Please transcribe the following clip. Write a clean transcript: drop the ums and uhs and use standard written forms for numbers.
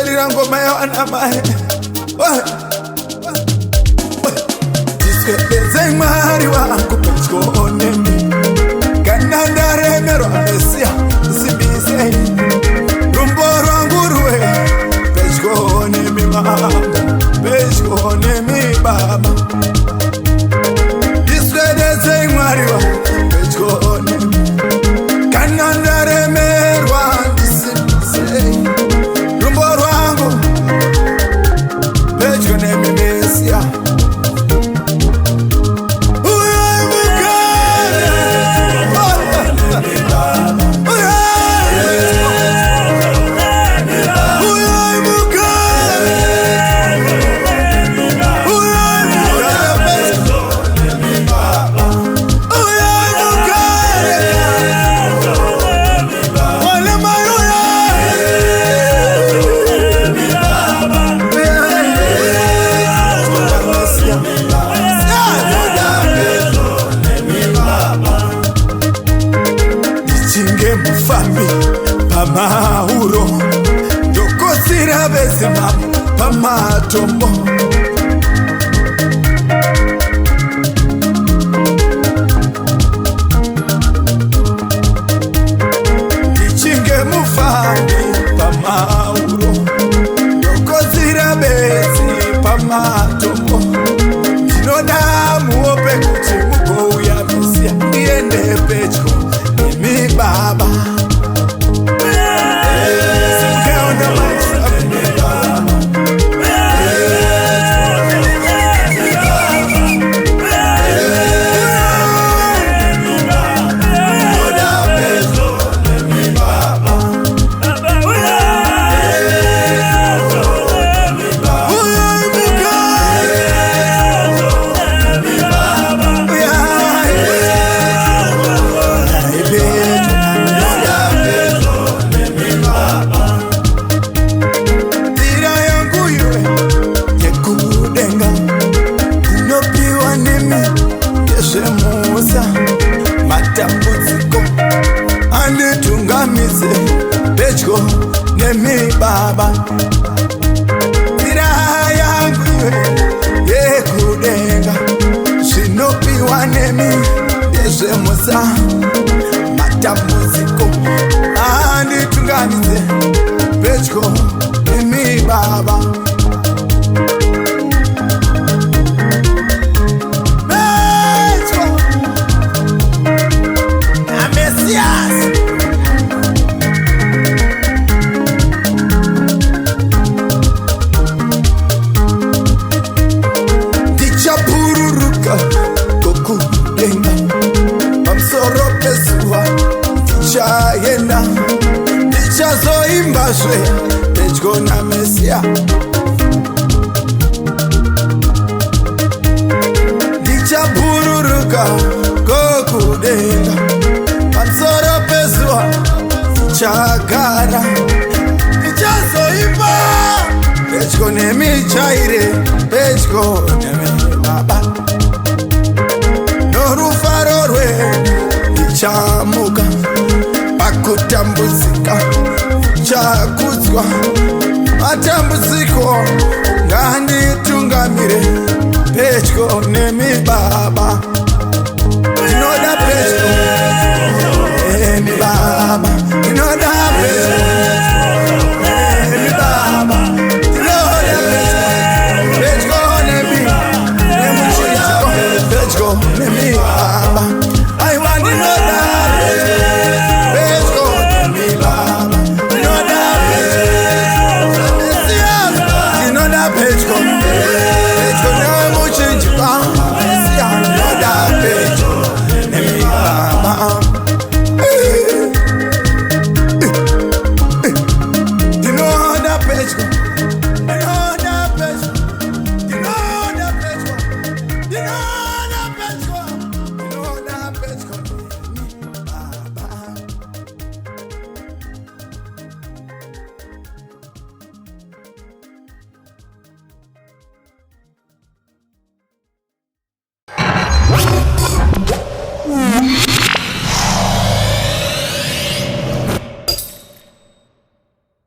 Tarira ngoma ya anamae Diswebeze mwari wangu pechko onemi Kananda remero amesia Zibise Rumbo rwangu ruwe Pechko onemi mama Pechko onemi baba Diswebeze mwari wangu pechko onemi Kananda remero Zibise Rumbo rwangu Pechko onemi mesia Pamauro Dokosira bezima Pamatombo Ichinge mufami Pamauro Dokosira bezima Pamatombo Chinoda muope kuti mugo ya misia Iende pechko Imi baba Matambuziko Anditungamise Pechko Nemi baba Tiraha yangu Yekudenga Shinopiwa nemi Yeshemusa Matambuziko Anditungamise Pechko Nemi baba Yenda Dichazo imbashwe Pechko na mesia Dicha bururuka Kokudenga Pansoro peswa Chagara Dichazo imba Pechko nemi chaire Pechko nemi baba Norufarorwe Dichamuka Pakutambuzika Chakudzwa Matambuziko Ngandi tungamire Pechko nemi baba